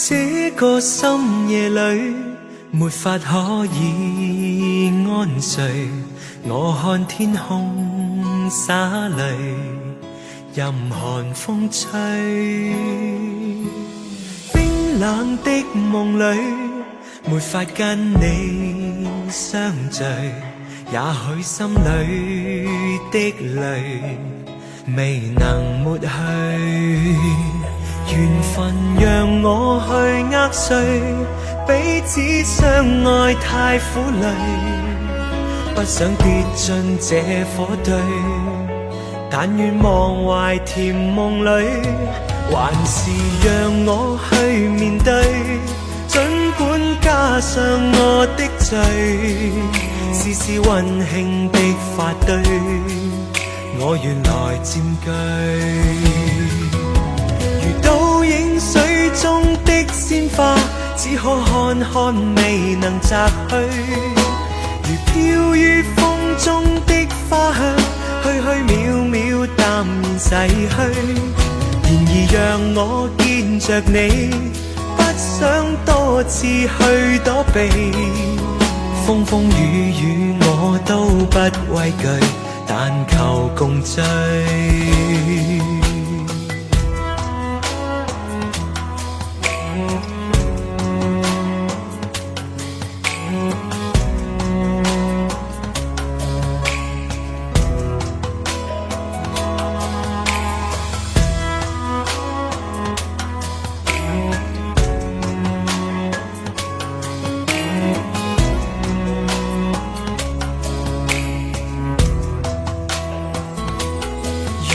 这个深夜里，没法可以安睡。我看天空洒泪，任寒风吹。冰冷的梦里，没法跟你相聚。也许心里的泪，未能抹去。缘分让我去握碎，彼此相爱太苦累，不想跌进这火堆。但愿忘怀甜梦里，还是让我去面对。尽管加上我的罪，丝丝温馨的发堆，我愿来占据。如倒影水中的鲜花，只可看看未能摘去。如飘于风中的花香，虚虚渺渺淡然逝去。然而让我见着你，不想多次去躲避。风风雨雨我都不畏惧，但求共醉。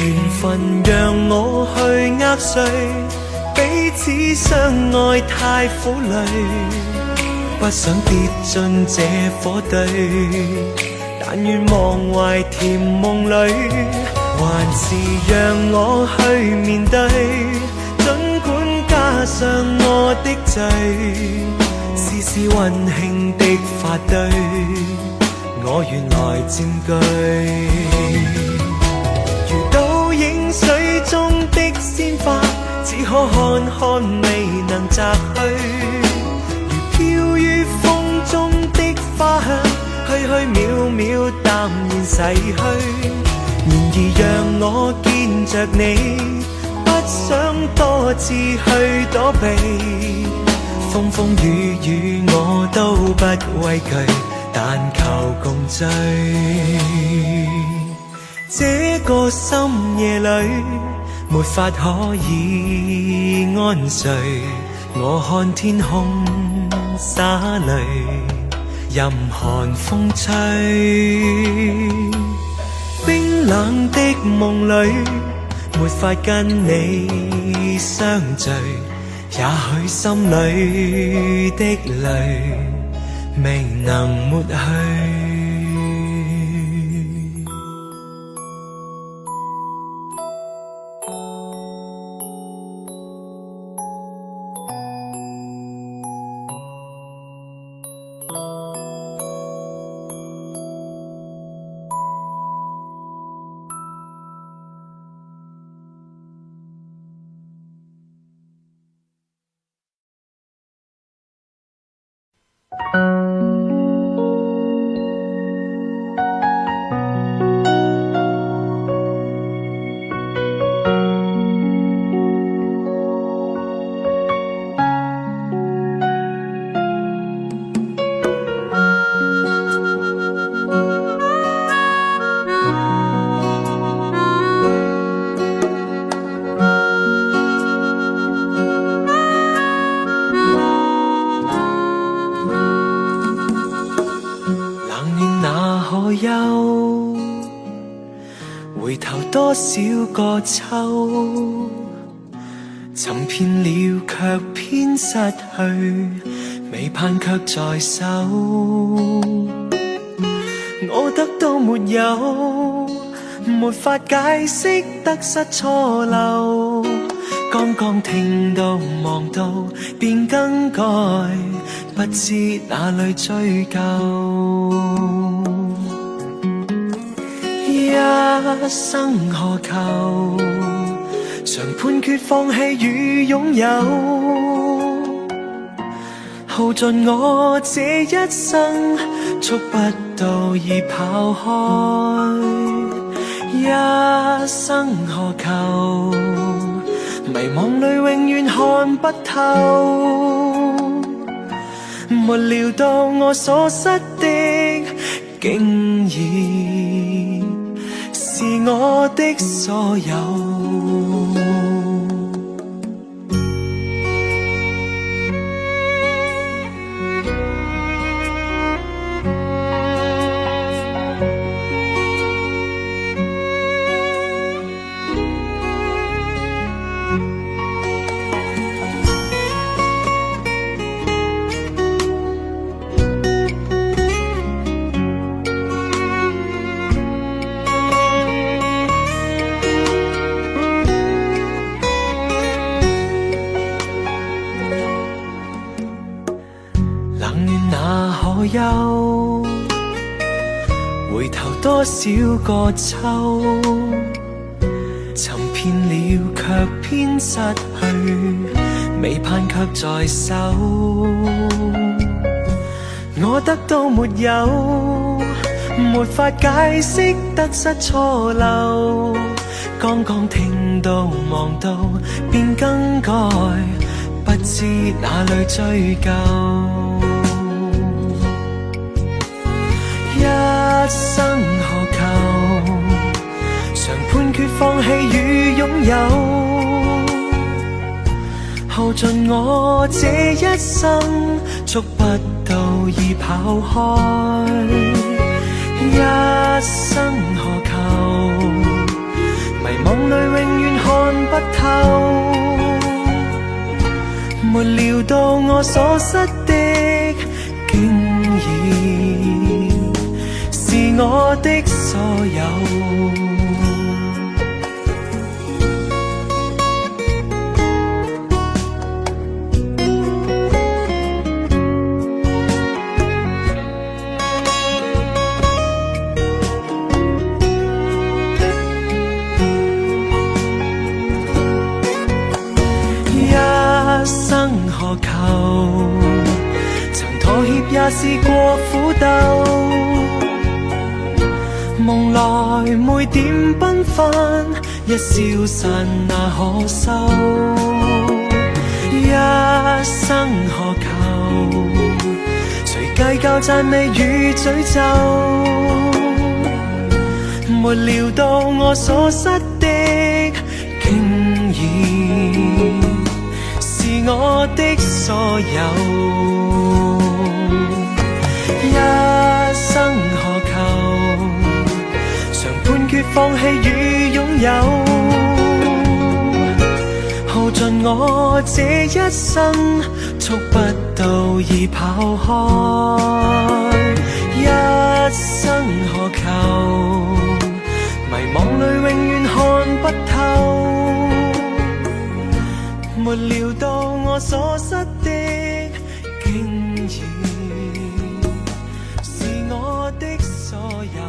缘分让我去握碎，彼此相爱太苦累，不想跌进这火堆。但愿忘怀甜梦里，还是让我去面对。尽管加上我的罪，丝丝温馨的发堆，我愿来占据。水中的鲜花，只可看看未能摘去。如飘于风中的花香，虚虚渺渺淡然逝去。然而让我見着你，不想多次去躲避。風風雨雨我都不畏懼，但求共醉。這個深夜裏，沒法可以安睡。我看天空灑淚，任寒風吹。冰冷的夢裏，沒法跟你相聚。也許心裏的淚，未能抹去。回頭多少個秋，尋遍了卻偏失去，未盼卻在手。我得到沒有，沒法解釋得失錯漏。剛剛聽到望到便更改，不知哪裏追究。一生何求，常判決放棄與擁有。耗盡我這一生，觸不到已跑開，一生何求？迷惘裏永遠看不透，沒料到我所失的，竟然是我的所有。憂，回頭多少個秋，尋遍了卻偏失去，未盼卻在手。我得到沒有，沒法解釋得失錯漏，剛剛聽到望到便更改，不知哪裏追究。一生何求？常判決放棄與擁有，耗盡我這一生，觸不到已跑開。一生何求？迷惘裏永遠看不透，沒料到我所失的，竟然是我的所有。一生何求？曾妥協也試過苦鬥，夢來每點繽紛，一消散那可收。一生何求？誰計較讚美與詛咒？沒料到我所失的，竟然是我的所有。一生何求？判決放棄與擁有，耗盡我這一生，觸不到已跑開。一生何求？迷惘裏永遠看不透，沒料到我所失的，竟然是我的所有。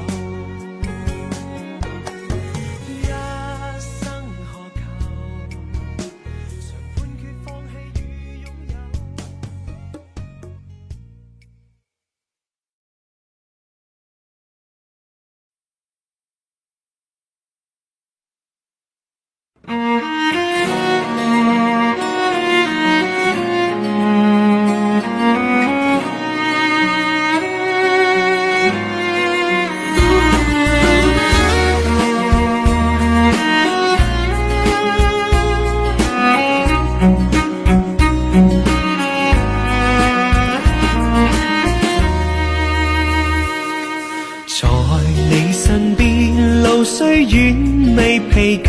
雖遠未疲倦，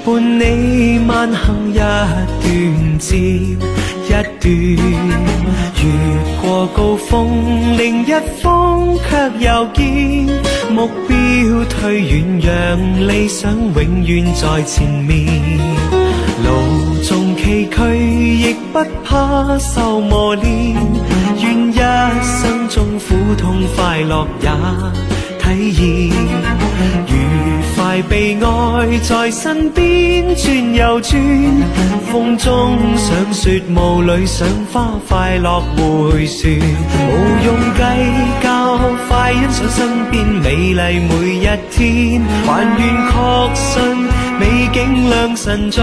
伴你慢行一段接一段，越過高峰另一峰卻又見目標推遠，讓理想永遠在前面。路縱崎嶇亦不怕受磨練，願一生中苦痛快樂也體驗。愉快快被愛在身邊轉又轉，風中想說霧裏賞花快樂迴旋，無用計較，快欣賞身邊美麗每一天，還願確信美景良辰在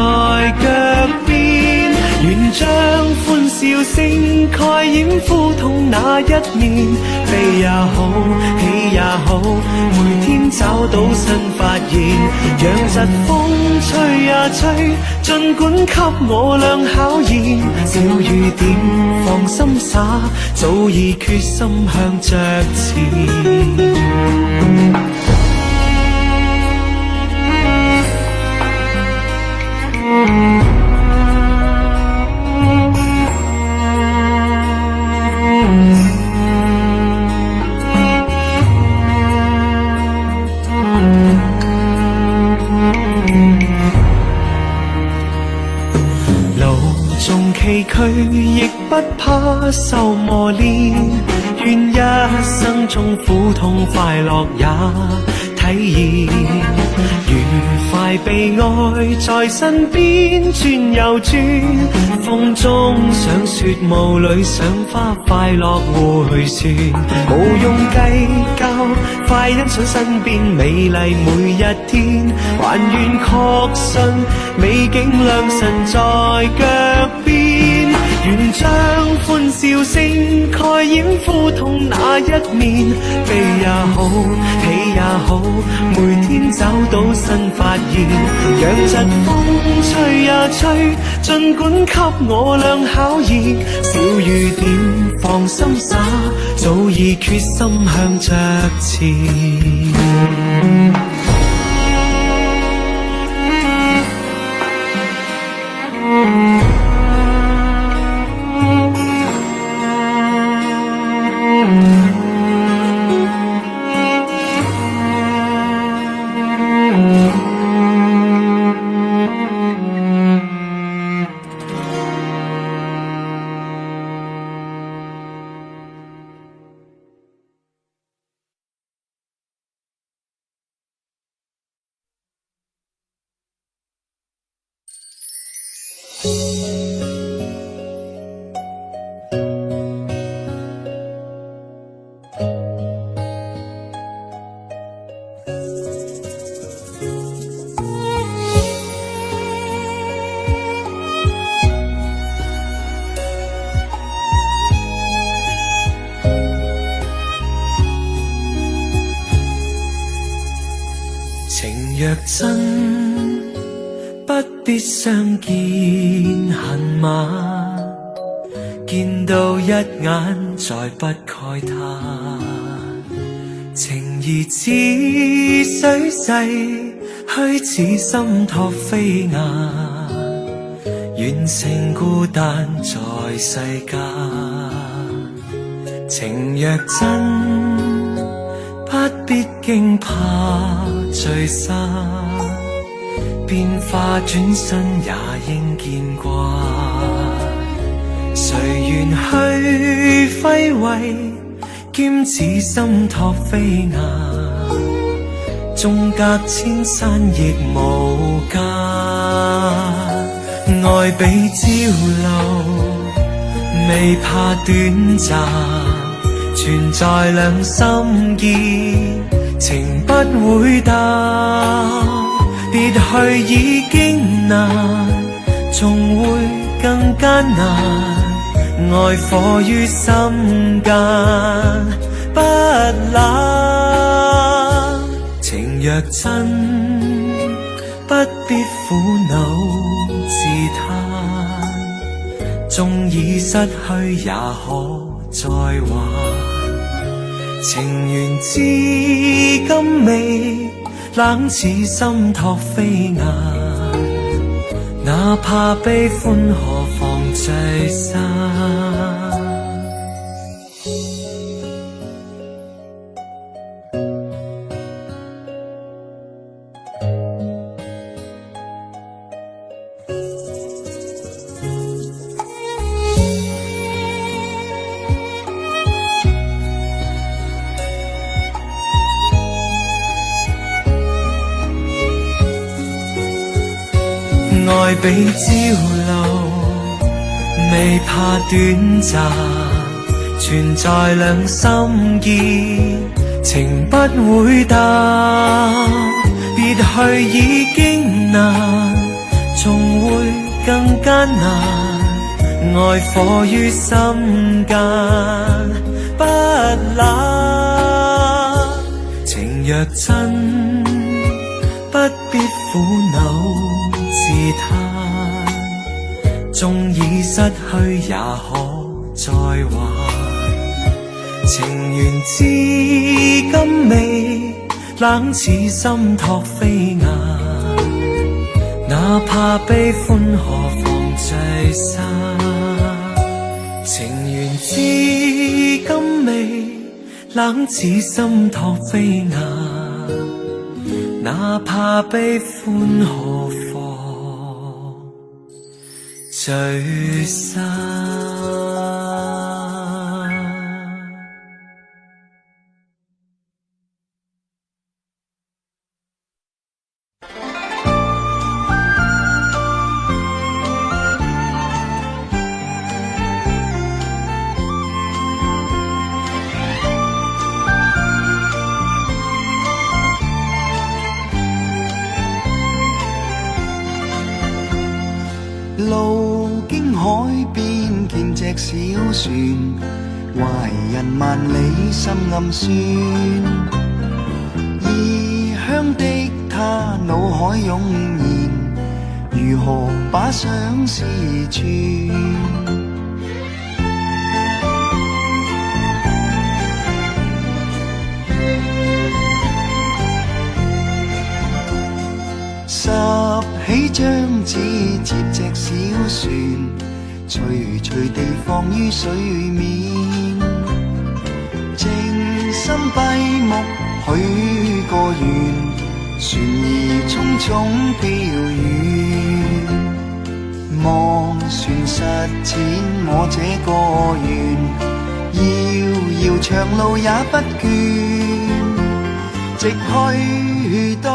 腳邊，願將歡笑聲蓋掩苦痛那一面，悲也好，喜也好，每天找到新發現，讓疾風吹呀吹，儘管給我倆考驗，小雨點放心灑，早已決心向着前。崎嶇亦不怕受磨練，願一生中苦痛快樂也體驗，愉快被愛在身邊轉又轉，風中想說霧裏賞花快樂迴旋，無用計較，快欣賞身邊美麗每一天，還願確信美景良辰在腳邊，願將歡笑聲蓋掩苦痛那一面，悲也好，喜也好，每天找到新發現，讓疾風吹呀吹，儘管給我倆考驗，小雨點放心灑，早已決心向着前。情若真，不必相見恨晚，見到一眼再不慨嘆，情義似水逝，虛似心託飛雁，願情孤單在世間。情若真，不必驚怕聚散，變化轉身也應見慣，誰願去揮慧，兼此心託飛雁，縱隔千山亦無間，愛比朝露，未怕短暫，存在兩心意，情不會淡，別去已經難，仲會更艱難，愛火於心間不冷。情若真，不必苦惱自嘆，縱已失去也可再還，情緣至今未冷似心託飛雁，哪怕悲歡何妨聚散。愛比朝露，未怕短暫，存在兩心意，情不會淡。別去已經難，重會更艱難。愛火於心間，不冷。情若真，不必苦惱自嘆，縱已失去也可再還。情緣至今未冷似心托飛雁，哪怕悲歡何妨聚散。情緣至今未冷似心托飛雁，哪怕悲歡何妨聚散。路經海邊見隻小船，懷人萬里心暗酸。異鄉的他腦海湧現，如何把相思串？拾起張紙接隻小船，徐徐地放於水面，靜心閉目許個願，船兒匆匆飄遠，望船實踐我這個願，遙遙長路也不倦，直去到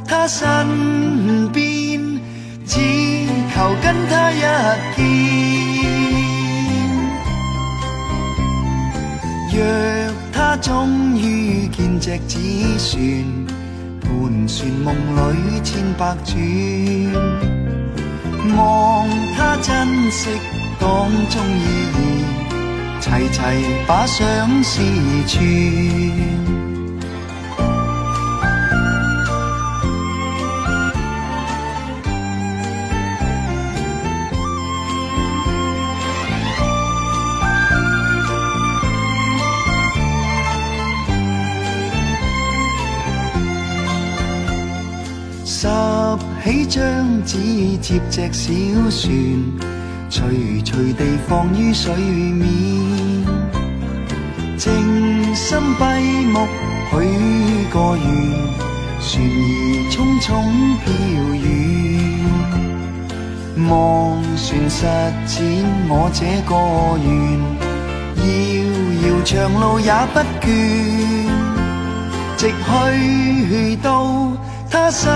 他身邊，只求跟他一見。若他終於見隻紙船，盤旋夢裏千百轉，望他珍惜當中意義，齊齊把相思串。拾起張紙接隻小船，徐徐地放於水面，靜心閉目許個願，船兒匆匆飄遠，望船實踐我這個願，遙遙長路也不倦，直去到他身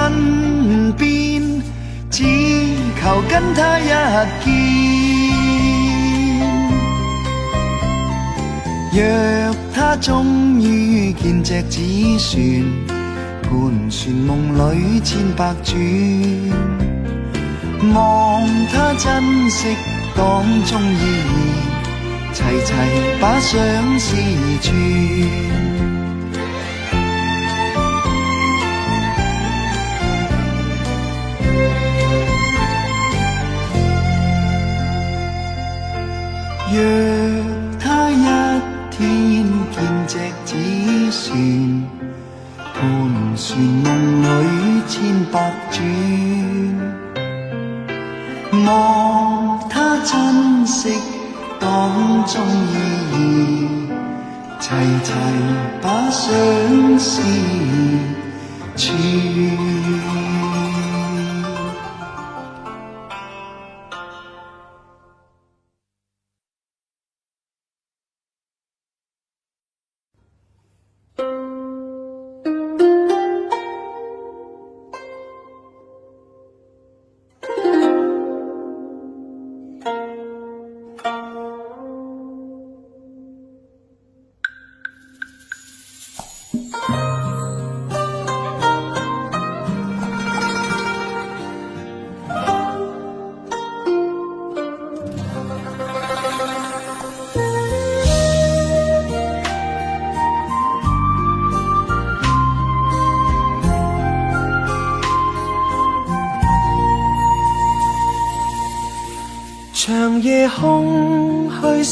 邊，只求跟他一見。若他終於見隻紙船，盤旋夢裏千百轉，望他珍惜當中意義，齊齊把相思串。若他一天見隻紙船，盤旋夢裏千百轉，望他珍惜當中意義，齊齊把相思串。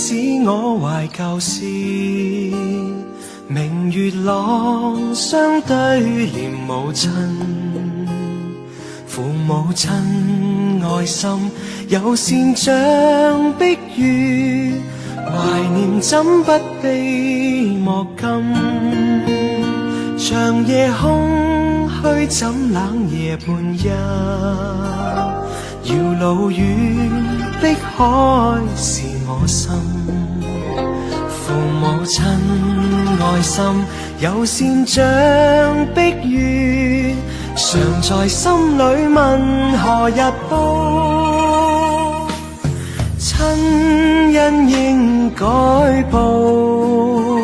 使我懷舊事。明月朗，相對念母親。父母親愛心，有善像碧月。懷念怎不悲莫禁？長夜空虛怎冷夜半夜？遙路遠，碧海是我心。父母親愛心，有善像碧月，常在心裏問何日報？親恩應該報，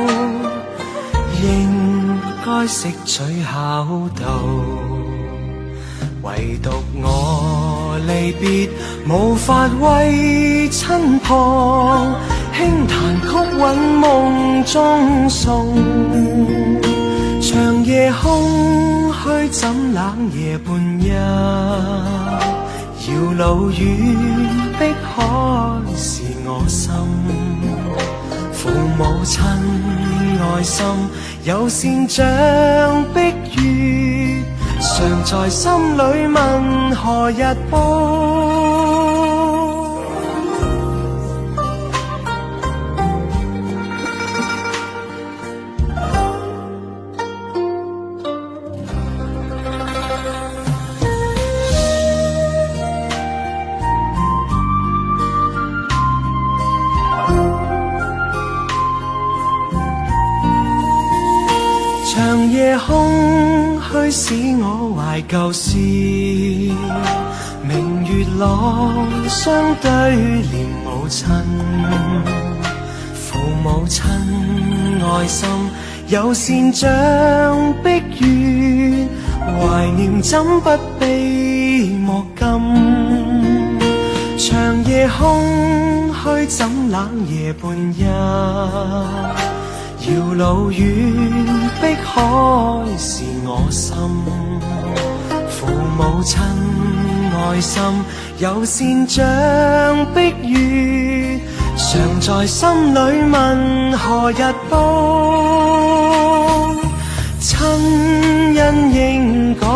應該識取孝道。唯獨我離別，無法為親旁，輕彈曲韻夢中送。長夜空虛怎冷夜半夜？遙路遠，碧海是我心。父母親愛心，有善像碧月，常在心裏問何日報？長夜空虛使我懷舊事，明月朗，相對念母親。父母親愛心，有善像碧月，懷念怎不悲莫禁？長夜空虛怎冷夜半夜？遙路遠，碧海是我心。父母親愛心，有善像碧月，常在心裏問何日報？親恩應該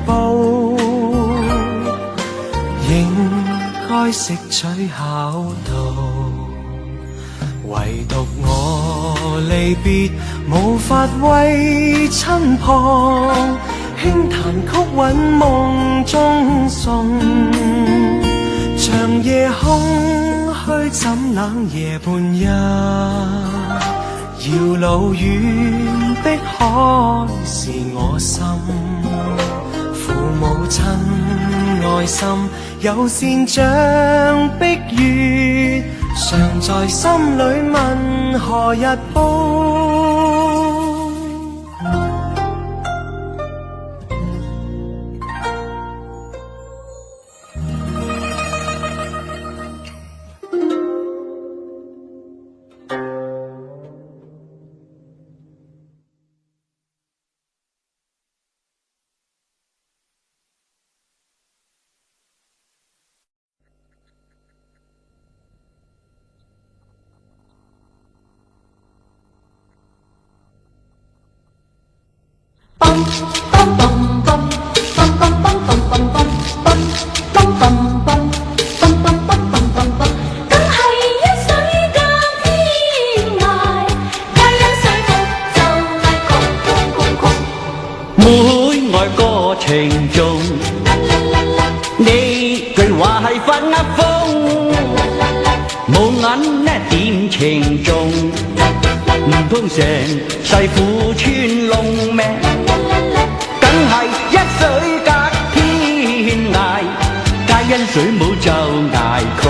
報，應該識取孝道。唯獨我離別，無法為親旁，輕彈曲韻夢中送。長夜空虛怎冷夜半夜？遙路遠，碧海是我心。父母親愛心，有善像碧月，常在心裏問何日報？妹愛歌情重，呢句話係發噏風，冇銀呢點情重，唔通成世苦穿窿咩？梗係一水隔天涯，皆因水母就捱窮。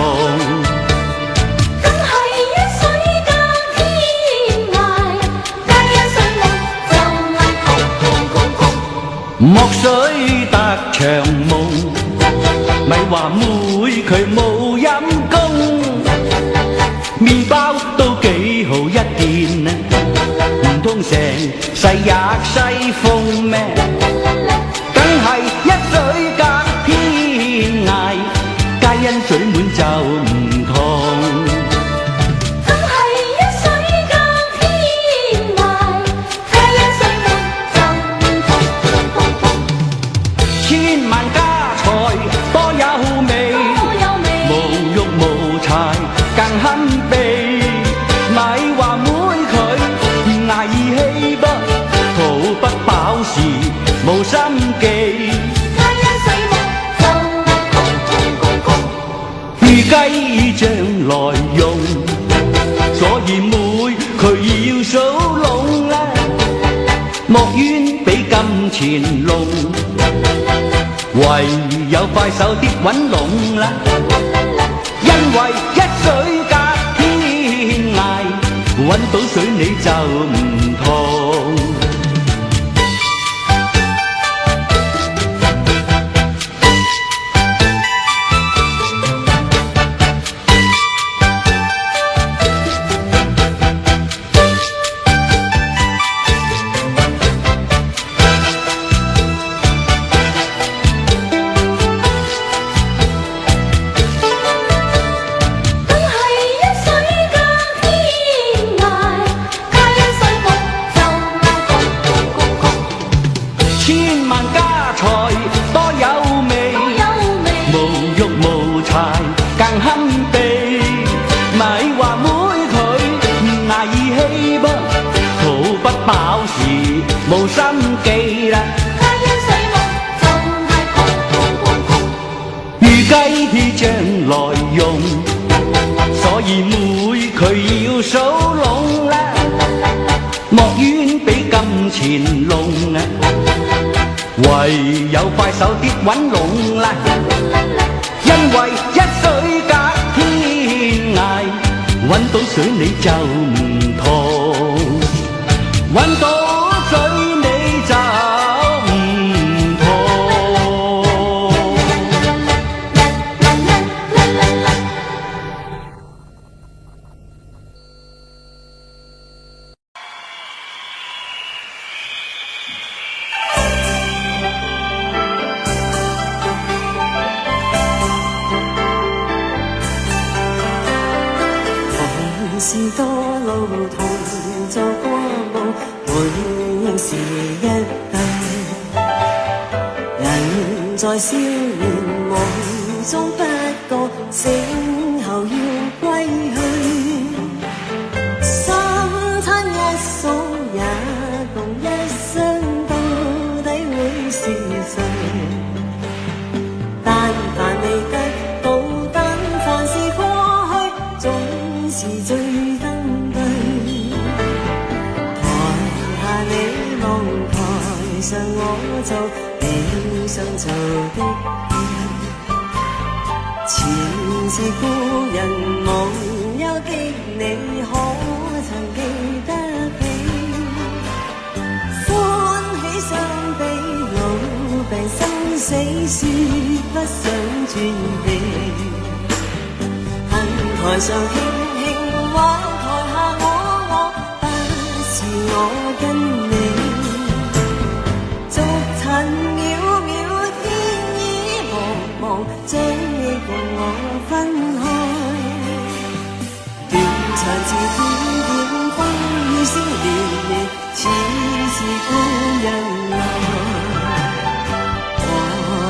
莫水得長夢，咪話妹佢冇陰功，麵包都幾好一件啊，唔通成世吔西風咩？梗係一水隔天涯，皆因水滿就唔同。計將來用，所以妹佢要數籠啦，莫怨比金錢濃，唯有快手啲揾籠啦，因為一水隔天涯，揾到水你就唔同。無心機啦，皆因水木仲係預計將來用，所以妹佢要數籠啦，莫怨比金錢濃啊，唯有快手啲揾籠啦，因為一水隔天涯，揾到水你就唔同，揾到是多路同做過夢，每應是一對。人在少年夢中不覺醒後要歸去，三餐一宿也共一生，到底會是誰？但凡未得到，但凡是過去，總是最登對。台下你望，台上我做你想做的戲，前世故人忘憂的你，可曾記得起？歡喜傷悲老病生死，說不想轉變。恨台上輕輕話，台下我，不是我跟你。逐塵渺渺，天意茫茫，將你共我分開。斷腸字點點，風雨聲連連，似是故人來。何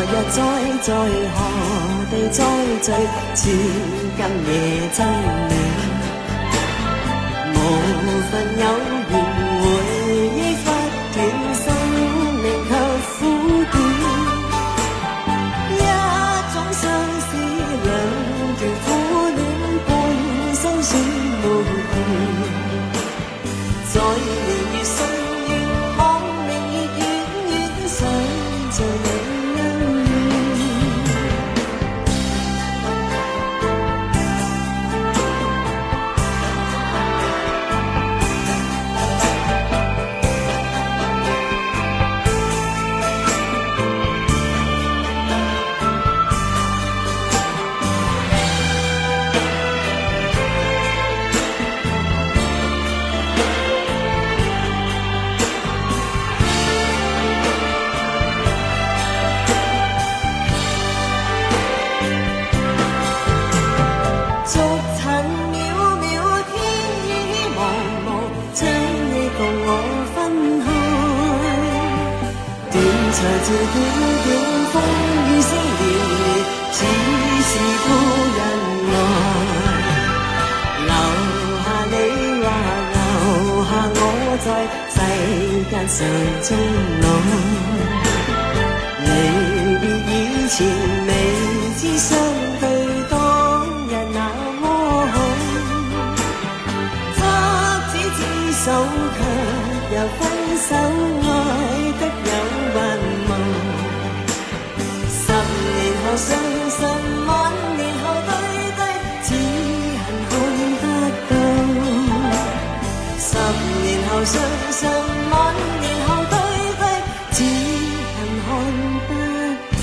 日再在何地再聚，似今夜真美。無份有緣，回憶不斷，生命卻苦短。一種相思，兩段苦戀，半生選沒完。在年月歲月，望明月遠遠，想做你恩怨。逐塵渺渺，天意茫茫，將你共我分開。斷腸字點點，風雨聲連連，似是故人來。留下你話，留下我在世間上終老。離別以前，未知相對當日手卻又分手，愛得有幻夢。10年後相信，晚年後對對，只恨看不到。10年後相信，晚年後對對，只恨看不到。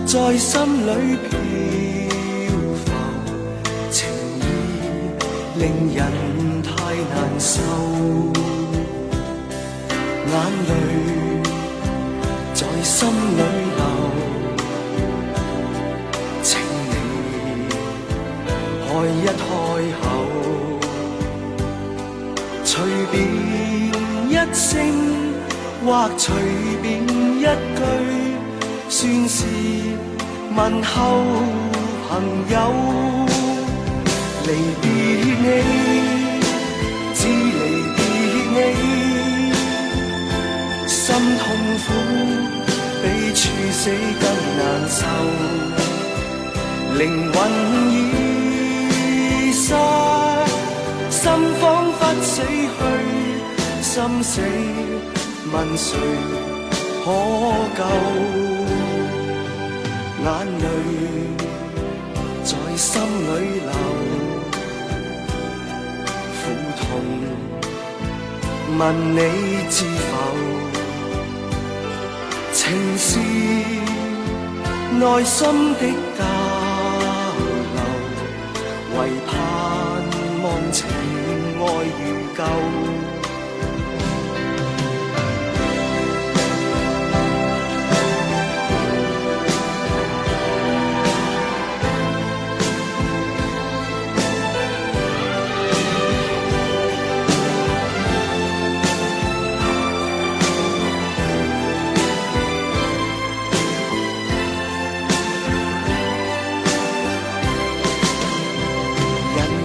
在心裏漂浮，情意令人太難受，眼淚在心裏流，請你開一開口，隨便一聲或隨便一句，算是問候朋友。離別你，只離別你，心痛苦比處死更難受，靈魂已失，心彷彿死去，心死問誰可救？眼淚在心裏流，苦痛問你知否？情是內心的交流，唯盼望情愛如舊。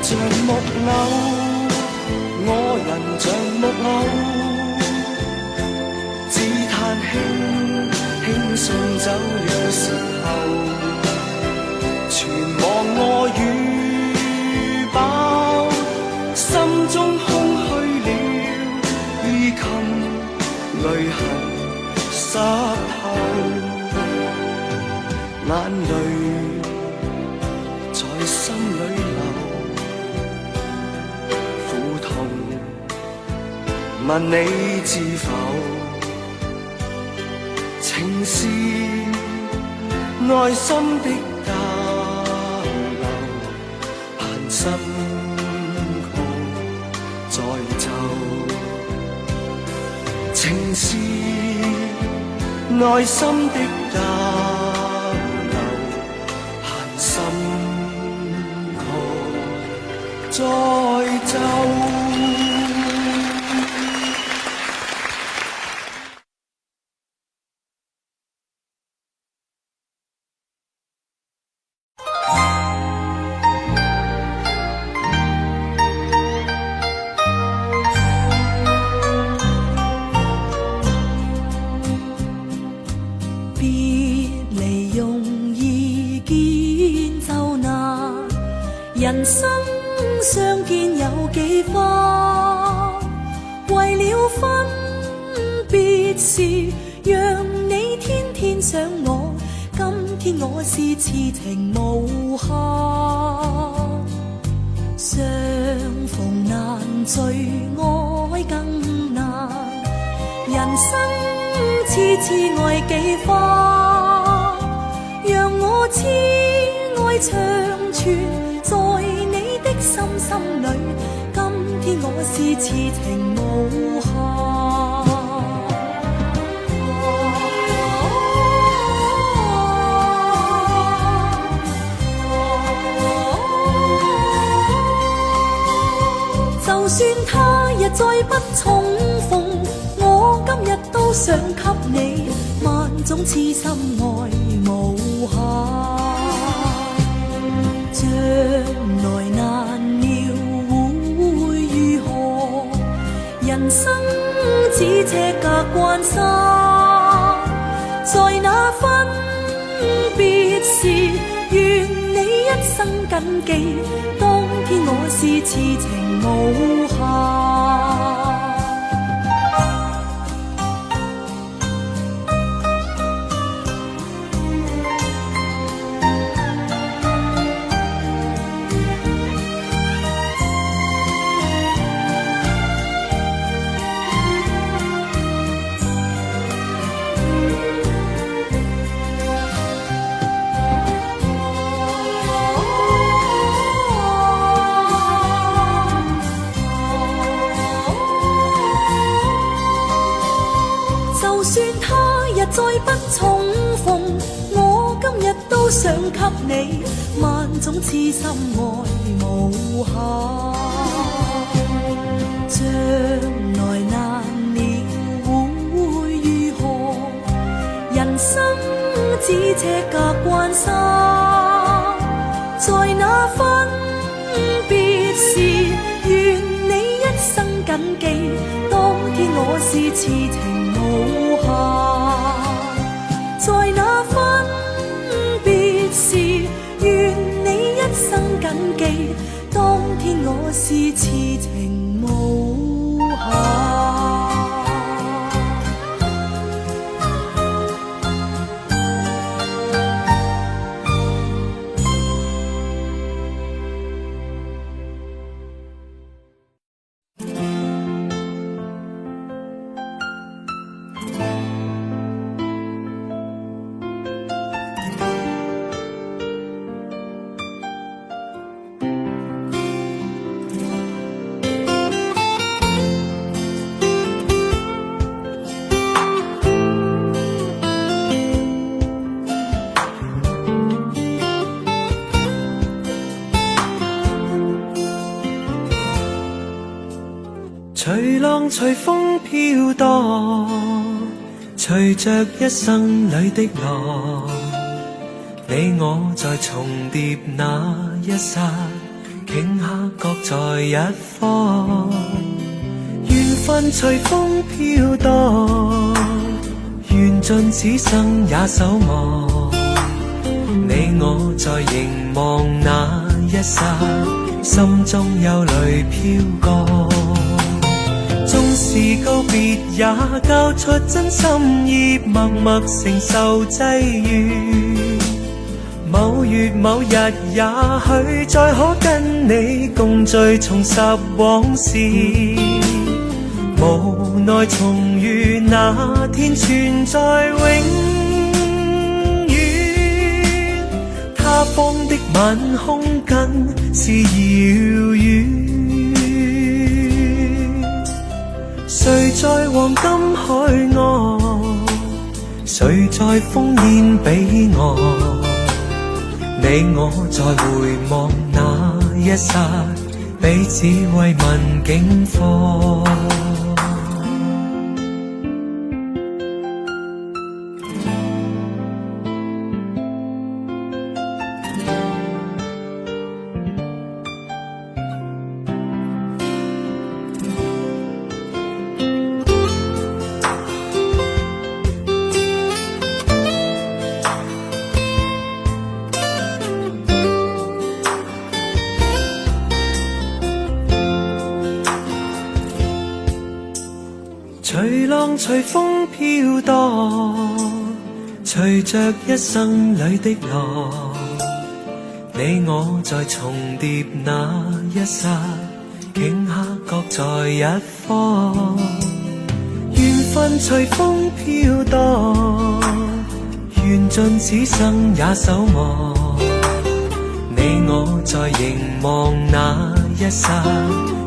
像木偶，我人像木偶，只嘆輕送走了時候，全忘我與飽，心中空虛了，衣襟淚痕濕透，眼淚在心裏流。問你知否？情是內心的交流，盼心曲再奏。情是內心的交流，盼心曲再奏。人生相見有幾番，為了分別時，讓你天天想我，今天我是痴情無限。相逢難聚，愛更難，人生痴痴愛幾番，讓我痴愛長存在你的心心里，今天我是痴情無限。就算他日再不重逢，我今日都想給你萬種痴心愛無限。將來難料會如何，人生只車隔關山，在那分別時，願你一生謹記，當天我是痴情無限。就算他日再不重逢，我今日都想給你萬種痴心愛無限。將來難料會如何，人生只車隔關山，在那分別時，願你一生謹記，當天我是痴情無限。在那分別時，願你一生謹記，當天我是痴情無限。隨浪隨風飄蕩，隨着一生裏的浪，你我在重疊那一剎，頃刻各在一方。緣分隨風飄蕩，緣盡此生也守望。你我在凝望那一剎，心中憂慮飄過。縱是告別也交出真心意，默默承受際遇。某月某日也許再可跟你共聚重拾往事，無奈重遇那天存在永遠。他方的晚空更是遙遠。誰在黃金海岸，誰在烽煙彼岸？你我在回望那一剎，彼此慰問境況。隨浪隨風飄蕩，隨着一生裏的浪，你我在重疊那一剎，頃刻各在一方。緣分隨風飄蕩，緣盡此生也守望。你我在凝望那一一剎，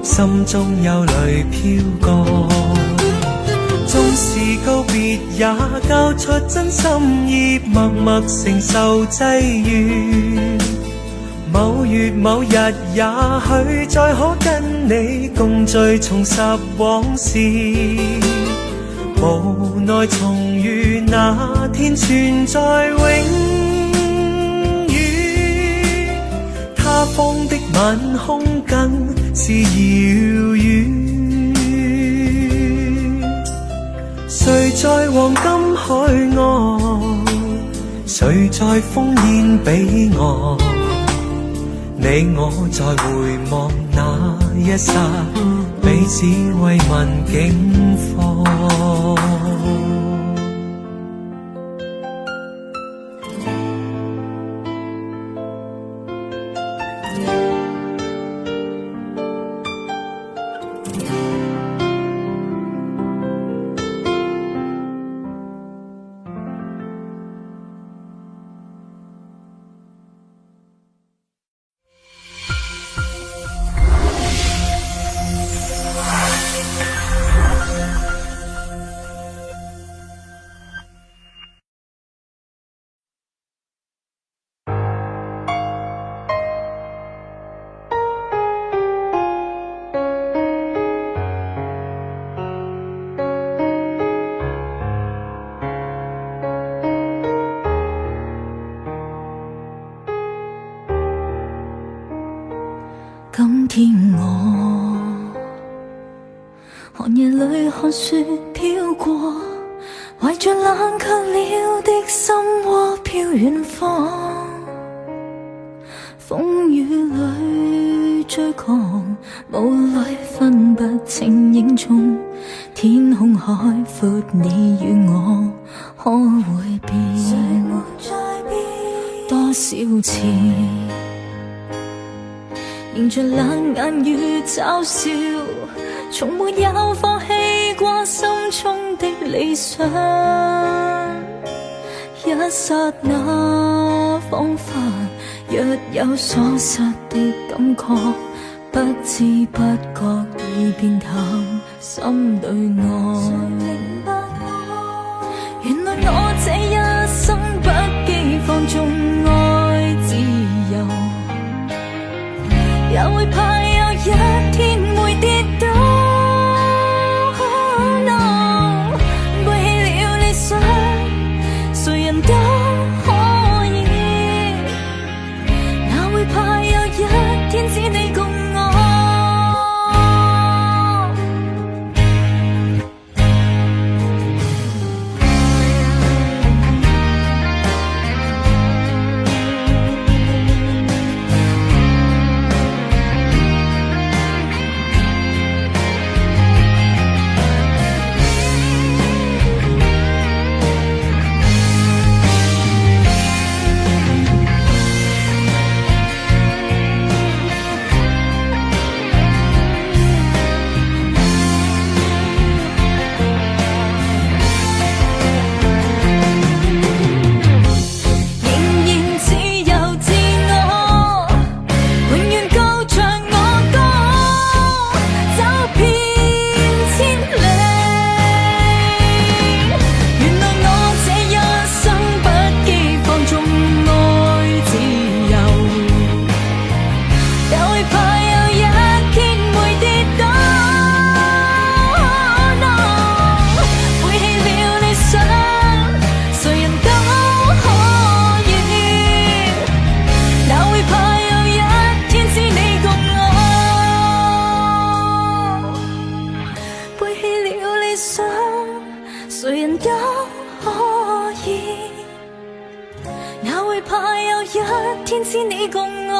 心中有淚飄過。縱是告別也交出真心意，默默承受際遇。某月某日，也許再可跟你共聚，重拾往事。無奈重遇那天存在永遠，他方的晚空更是遙遠。誰在黃金海岸，誰在烽煙彼岸？你我在回望那一剎，彼此慰問境況。今天我寒夜里看雪飄過，懷着冷卻了的心窩飄遠方。風雨裏追狂，霧裏分不清影蹤。天空海闊，你與我可會變？誰沒再變？多少次迎着冷眼與嘲笑，從沒有放棄過心中的理想。一剎那彷彿若有所失的感覺，不知不覺已變淡心對愛。誰明白我？原來我這一生不羈放縱愛自由，也會怕有一天會跌倒。Oh no， 背棄了理想，誰人都可以，哪會怕有一天只你共我。誰人都可以，哪會怕有一天只你共我。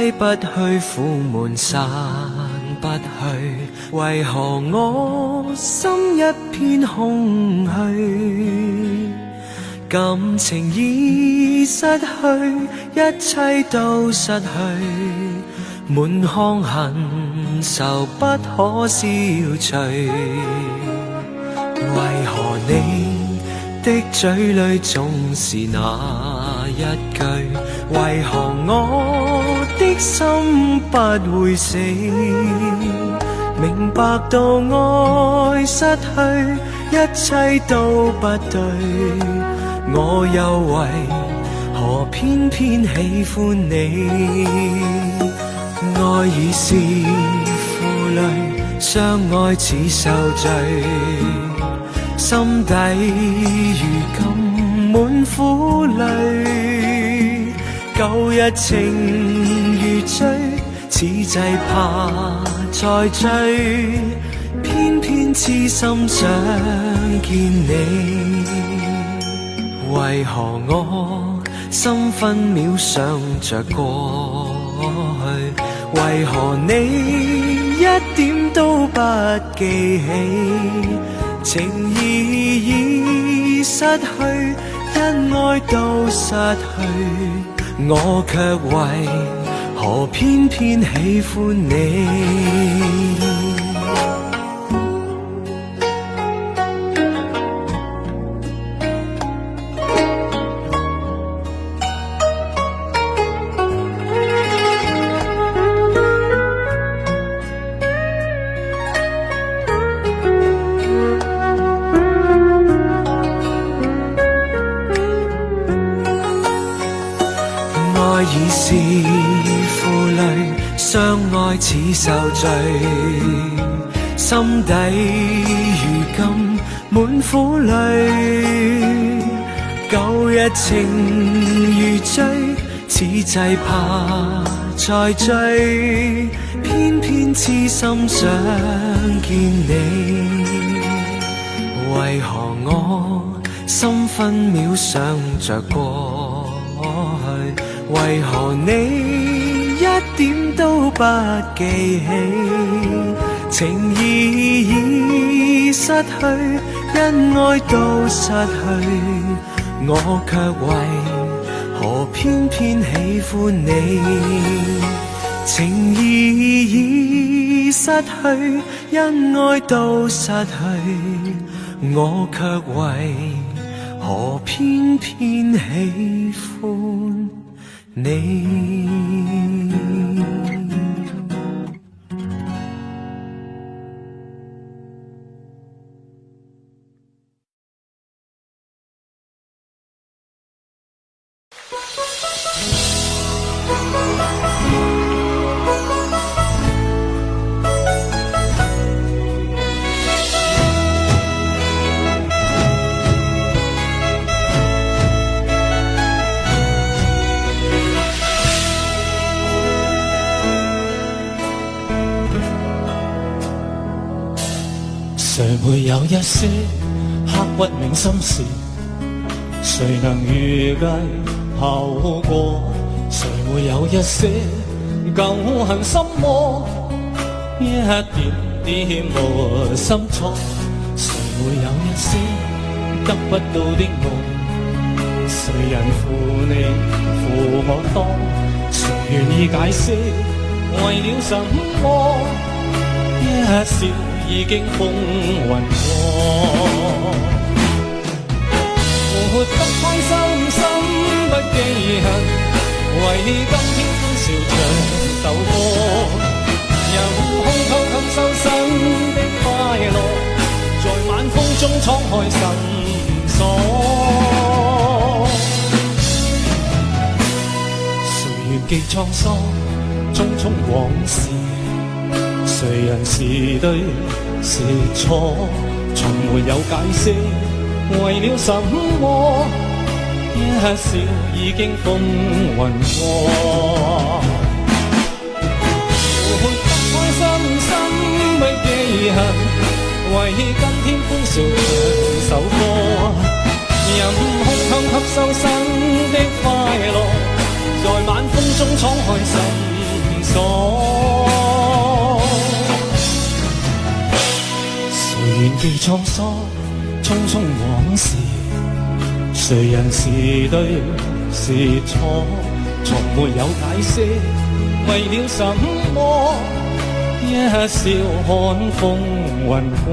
揮不去，苦悶散不去，為何我心一片空虛？感情已失去，一切都失去，滿腔恨愁不可消除。為何你的嘴裏總是那一句？為何我的心不會死？明白到愛失去，一切都不對，我又為何偏偏喜歡你？愛已是負累，相愛似受罪，心底如今滿苦淚，舊日情如醉，此際怕再追，偏偏痴心想見你。為何我心分秒想着過去？為何你一點都不記起？情義已失去，因愛都失去，我卻為何偏偏喜歡你？已是負累，相愛似受罪，心底如今滿苦淚，舊日情如醉，此際怕再追，偏偏痴心想見你。為何我心分秒想着過去？為何你一點都不記起？情義已失去，因愛都失去，我卻為何偏偏喜歡你？情義已失去，因愛都失去，我卻為何偏偏喜歡你。誰沒有一些刻骨銘心事？誰能預計後果？誰沒有一些舊恨心魔？一點點無心錯。誰沒有一些得不到的夢？誰人負你負我多？誰願意解釋為了什麼？一笑已經風雲過，活得開心心不記恨，為你今天歡笑唱首歌，任空偷吸收新的快樂，在晚風中敞開心鎖。誰願記滄桑匆匆往事？誰人是對是錯？從沒有解釋為了什麼？一笑已經風雲過，活得開心心不記恨，為今天歡笑唱首歌，任空空吸收新的快樂，在晚風中敞開心記滄桑，匆匆往事，誰人是對是錯，從沒有解釋，為了什麼？一笑看風雲過。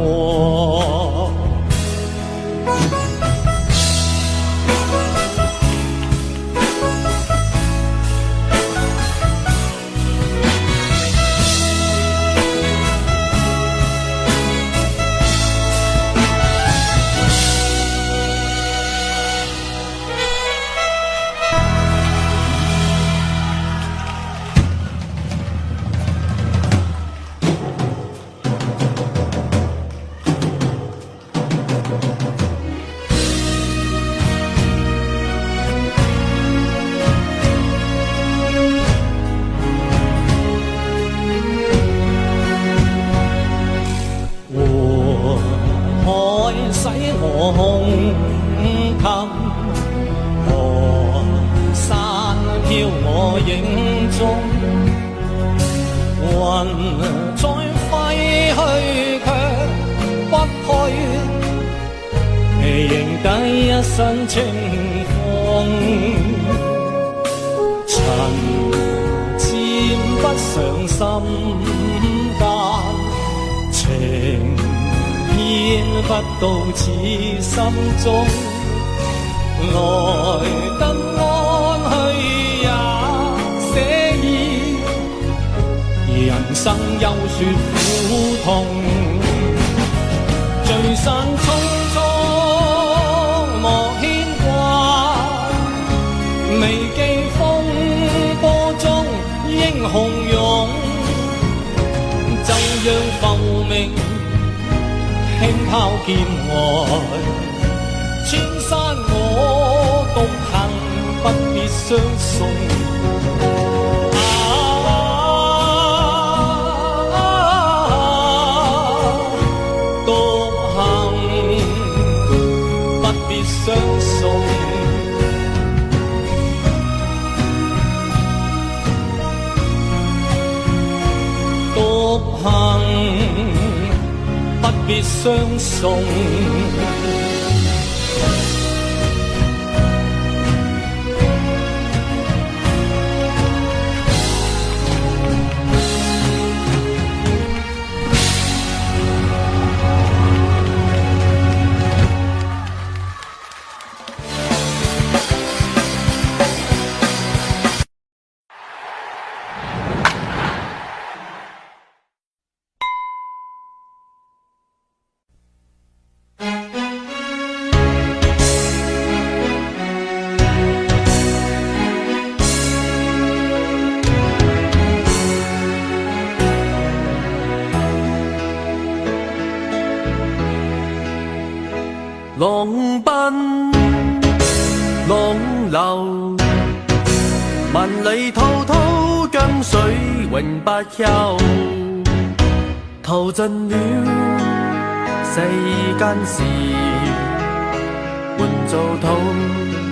使我胸襟，河山飄我影蹤，雲在揮去卻不退，仍低一身清風，塵沾不上心間情。見不到此心中，來得安去也寫意，人生休說苦痛，聚散匆匆莫牽掛，未記風波中英雄勇，就讓浮名輕拋劍外，千山我獨行，不必相送。獨行不必相送。獨行不必相送。浪奔浪流，萬里滔滔江水永不休。淘盡了世間事，換做滔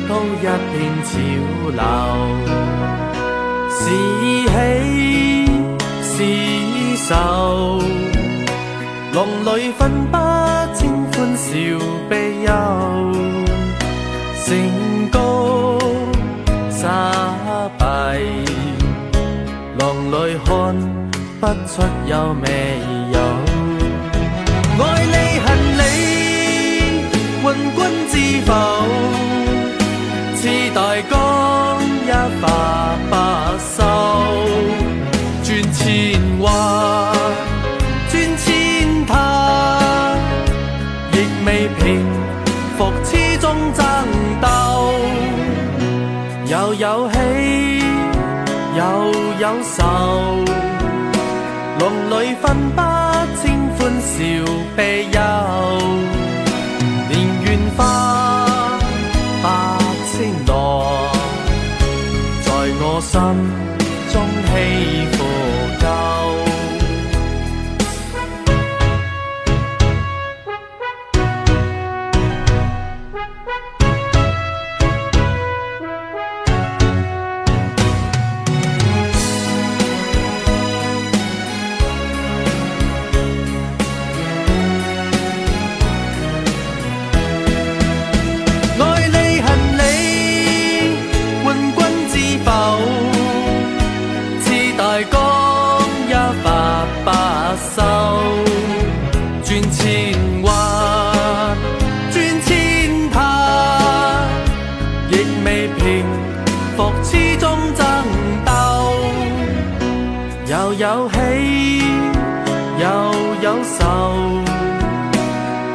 滔一片潮流。是喜是愁，浪裏分不清歡笑悲憂，成功沙敗，浪裏看不出有未有。愛你恨你，運君知否？似大江一發不收，轉千彎，轉千灘，亦未平復痴中爭鬥。又有喜，又有愁，浪裏分不清歡笑悲憂。蓮緣花百千朵，在我心中起伏夠。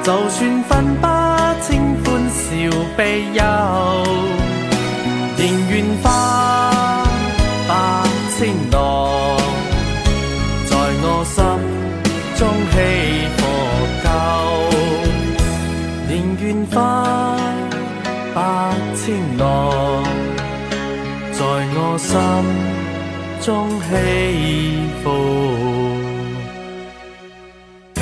就算分不清歡笑悲憂，仍願花百千朵，在我心中起火救，仍願花百千朵，在我心中起伏夠。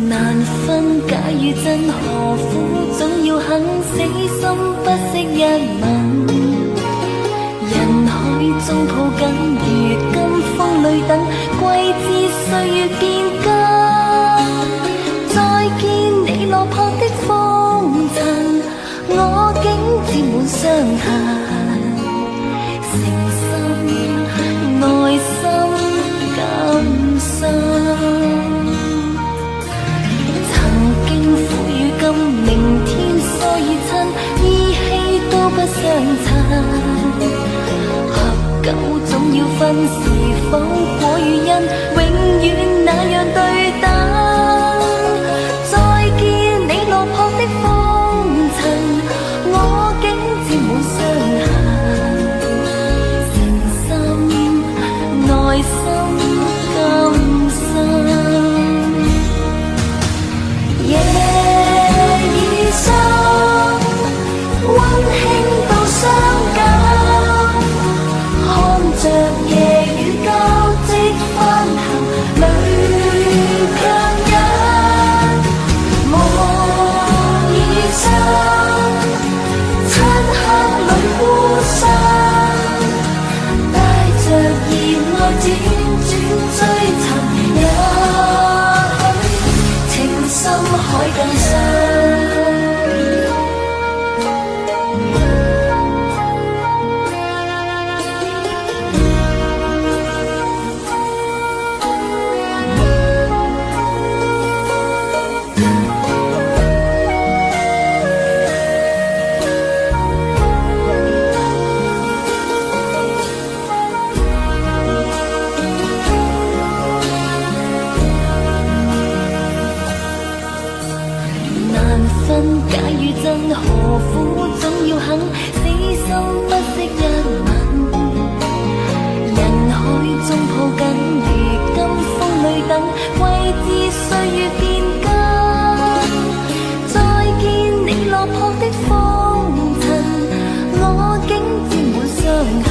難分假與真，何苦總要肯死心不惜一吻？人海中抱緊，如今風裏等，季節歲月變更。再見你落魄的風塵，我竟沾滿傷痕，誠心內心感傷。明天疏與親，依稀都不相襯。合久總要分，是否果與因，永遠那樣對等。再見你落魄的風塵，我竟沾滿傷痕，誠心內心感傷。溫馨到傷感，看着夜雨交織翻行，淚強忍，夢已傷，漆黑裏孤身，帶着熱愛輾轉追尋，也許情深海更深。假與真，何苦總要肯死心不惜一吻？人海中抱緊，如今風裏等，季節歲月變更。再見你落魄的風塵，我竟沾滿傷痕，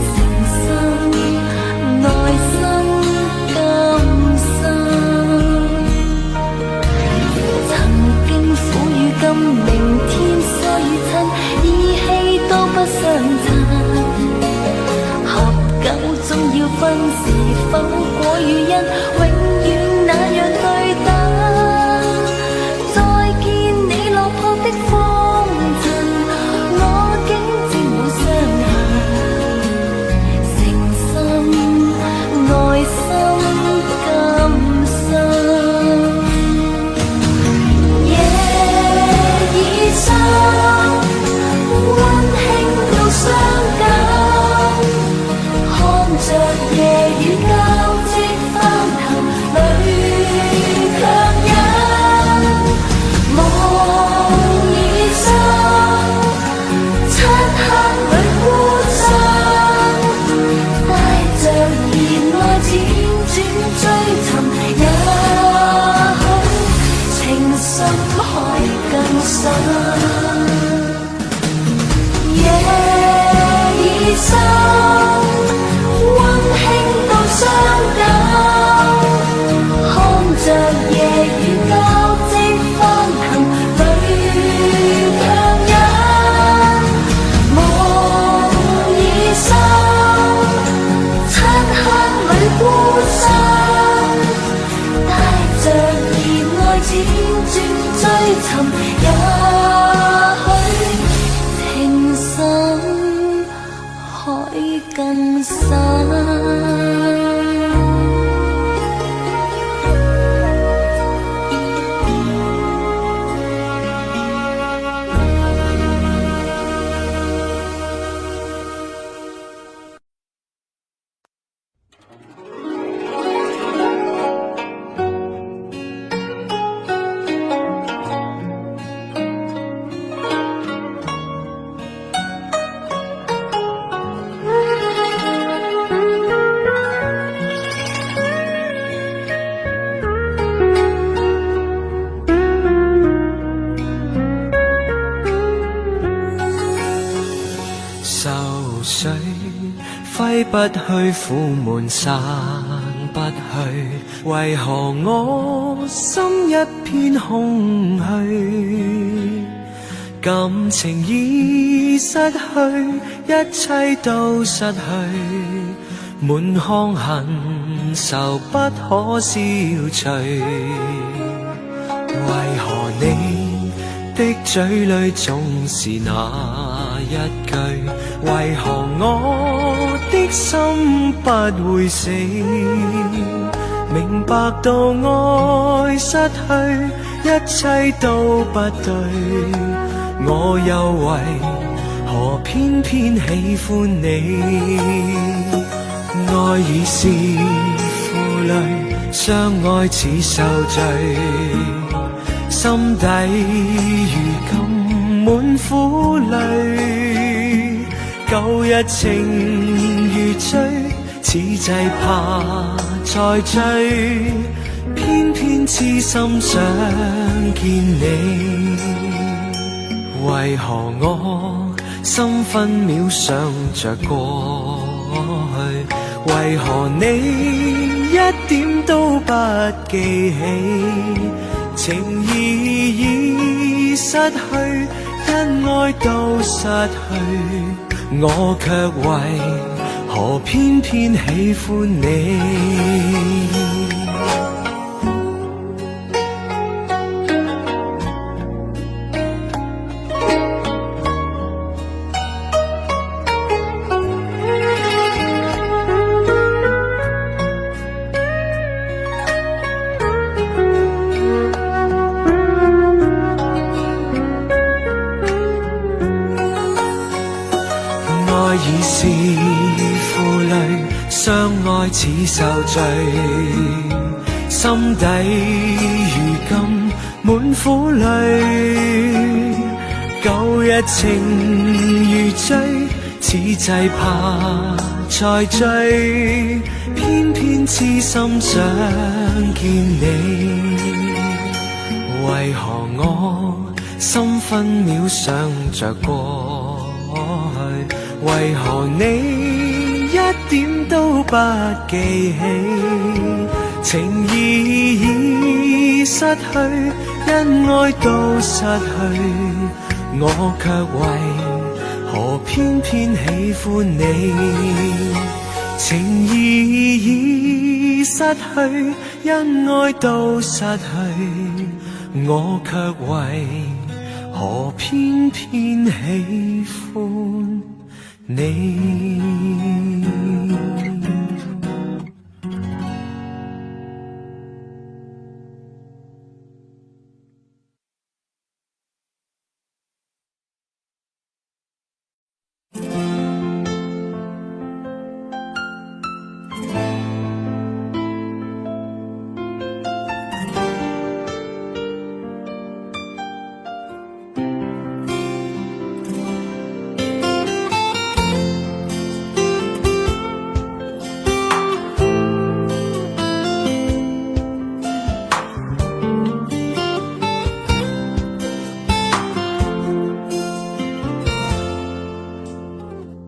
誠心內心感傷。明天疏與親，依稀都不相襯。合久總要分，是否果與因，永遠那樣對等。再見你落魄的風塵，我竟沾滿傷痕，誠心內心感傷。溫馨到傷感，看着夜雨交織翻行。緒，揮不去，苦悶散不去，為何我心一片空虛？感情已失去，一切都失去，滿腔恨愁不可消除。為何你的嘴裏總是那一句？為何我的心不會死？明白到愛失去，一切都不對，我又為何偏偏喜歡你？愛已是負累，相愛似受罪，心底如今滿苦淚，舊日情如醉，此際怕再追，偏偏痴心想見你。為何我心分秒想着過去？為何你一點都不記起？情義已失去，因愛都失去，我卻為何偏偏喜歡你？已是負累，相愛似受罪，心底如今滿苦淚，舊日情如醉，此際怕再追，偏偏痴心想見你。為何我心分秒想着過去？為何你一點都不記起？情義已失去，因愛都失去，我卻為何偏偏喜歡你？情義已失去，因愛都失去，我卻為何偏偏喜歡你。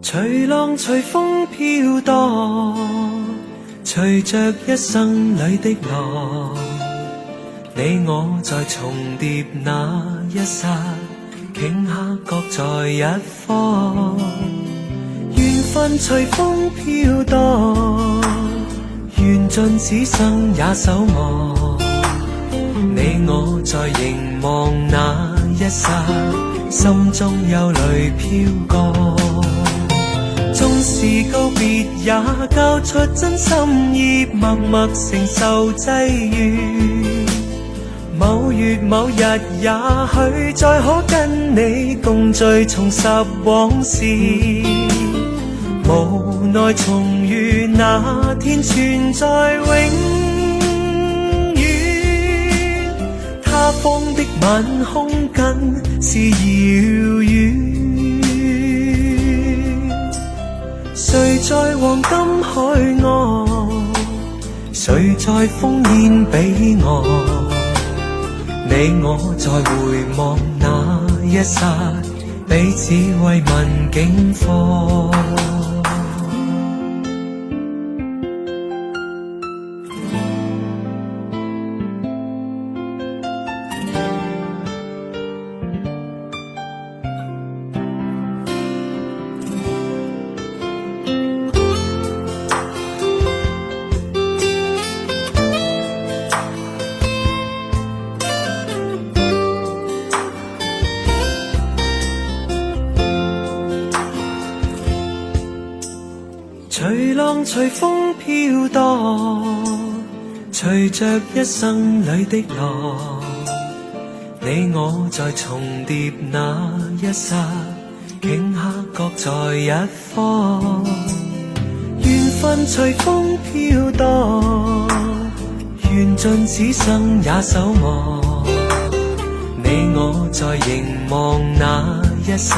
隨浪隨風飄蕩，隨着一生裏的浪，你我在重疊那一剎，頃刻各在一方。緣分隨風飄蕩，緣盡此生也守望。你我在凝望那一剎，心中憂慮飄過。縱是告別也交出真心意，默默承受際遇。某月某日也許再可跟你共聚，重拾往事。無奈重遇那天存在永遠，他方的晚空更是遙遠。誰在黃金海岸，誰在烽煙彼岸？你我在回望那一剎，彼此慰問境況。隨浪隨風飄蕩，隨着一生裏的浪，你我在重疊那一剎，頃刻各在一方。緣分隨風飄蕩，緣盡此生也守望。你我在凝望那一剎，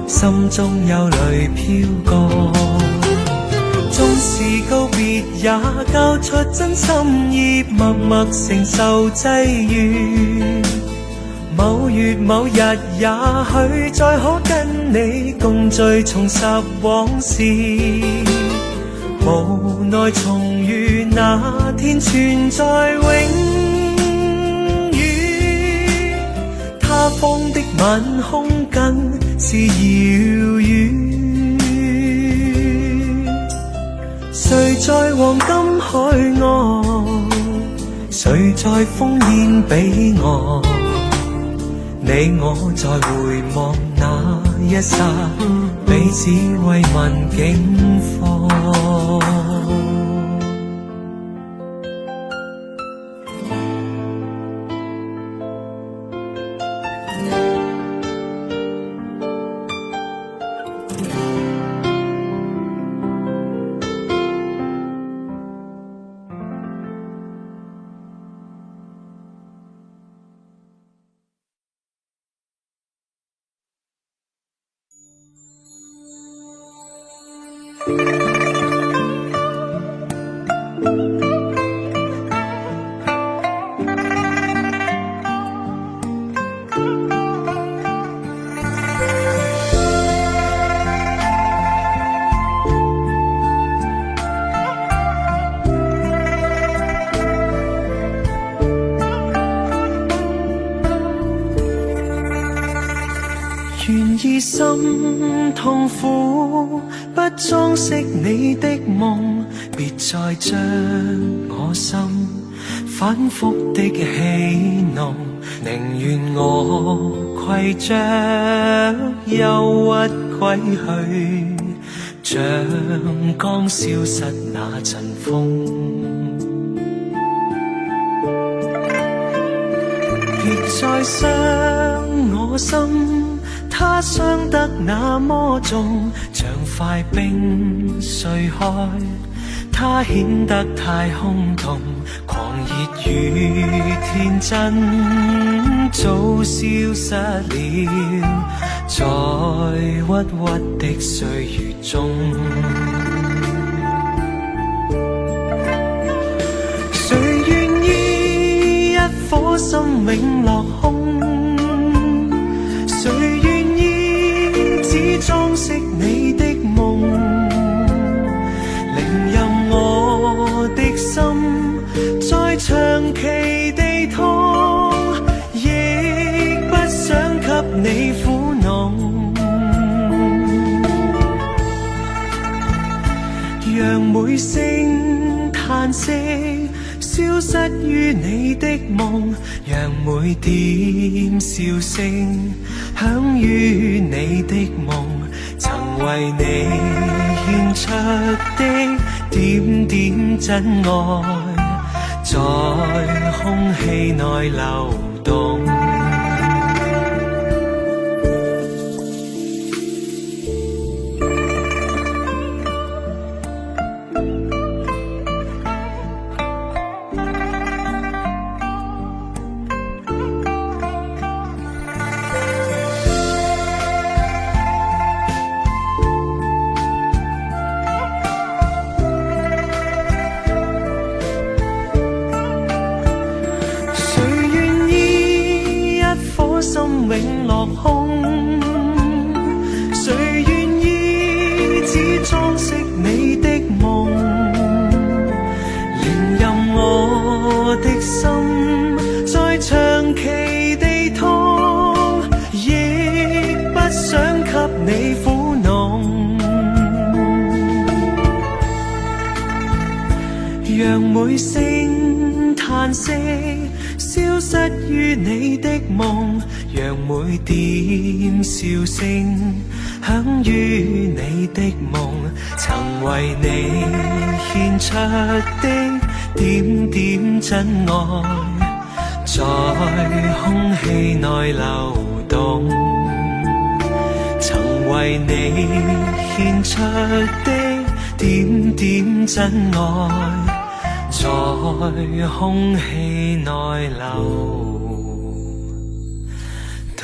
心中憂慮飄過。縱是告別也交出真心意，默默承受際遇。某月某日也許再可跟你共聚重拾往事，無奈重遇那天存在永遠。他方的晚空更是遙遠，誰在黃金海岸，誰在烽煙彼岸？你我在回望那一剎，彼此慰問境況。願意心痛苦，不裝飾你的夢，別再將我心反覆的戲弄，寧願我攜着憂鬱歸去，像剛消失那陣風。別再傷我心，它傷得那麼重，像塊冰碎開，它顯得太空洞，狂熱與天真早消失了，在鬱鬱的歲月中。誰願意一顆心永落空？誰願意只裝飾你的夢？寧任我的心再長期地痛，亦不想給你苦惱。讓每聲嘆息消失於你的夢，讓每點笑聲響於你的夢，曾為你獻出的點點真愛，在空氣內流動。每聲嘆息，消失於你的夢，讓每點笑聲響於你的夢，曾為你獻出的點點真愛，在空氣內流動，曾為你獻出的點點真愛，在空氣內流動。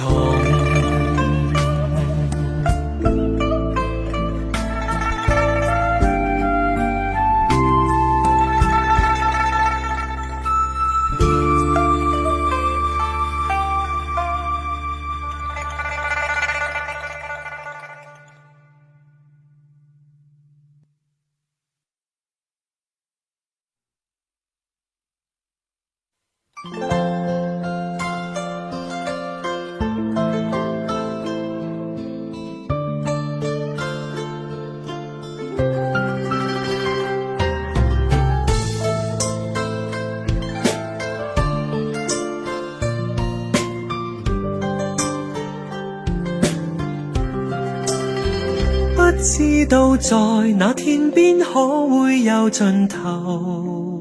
不知道在那天邊可會有盡頭，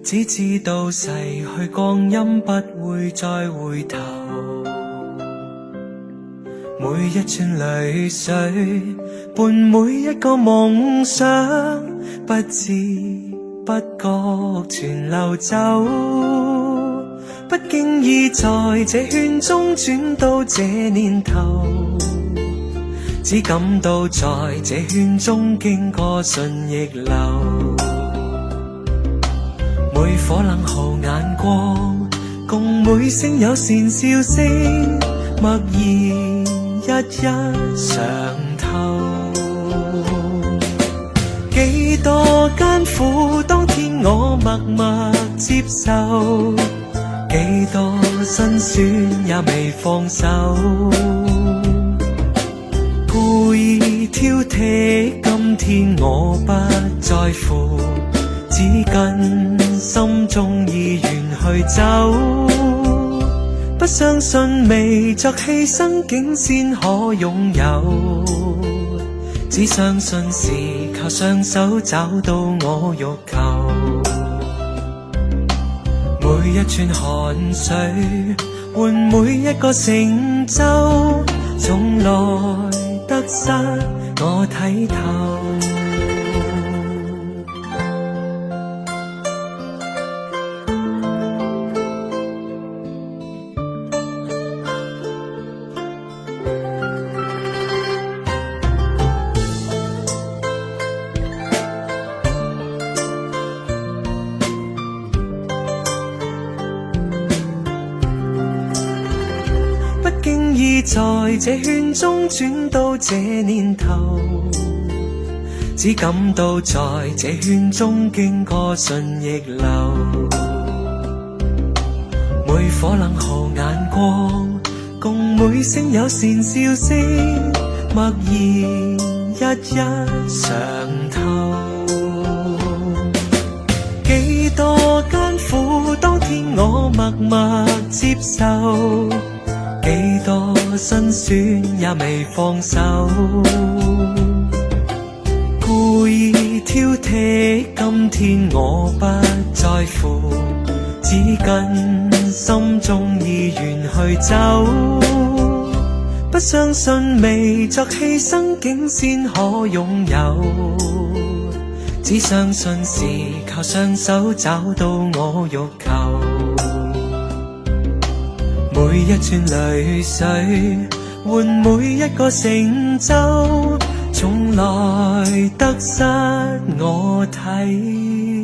只知道逝去光陰不會再回頭，每一串淚水伴每一個夢想，不知不覺全流走，不經意在這圈中轉到這年頭，只感到在這圈中經過順逆流，每顆冷酷眼光，共每聲友善笑聲，默然一一嘗透。幾多艱苦，當天我默默接受，幾多辛酸也未放手，故意挑剔，今天我不在乎，只跟心中意願去走，不相信未作犧牲竟先可擁有，只相信是靠雙手找到我欲求，每一串汗水換每一個成就，從來得失我睇透。不經意在這圈中轉到這年頭，只感到在這圈中經過順逆流，每顆冷酷眼光，共每聲友善笑聲，默然一一嘗透。幾多艱苦，當天我默默接受，幾多辛酸也未放手，故意挑剔，今天我不在乎，只跟心中意願去走，不相信未作犧牲竟先可擁有，只相信是靠雙手找到我欲求，每一串淚水換每一個成就，從來得失我睇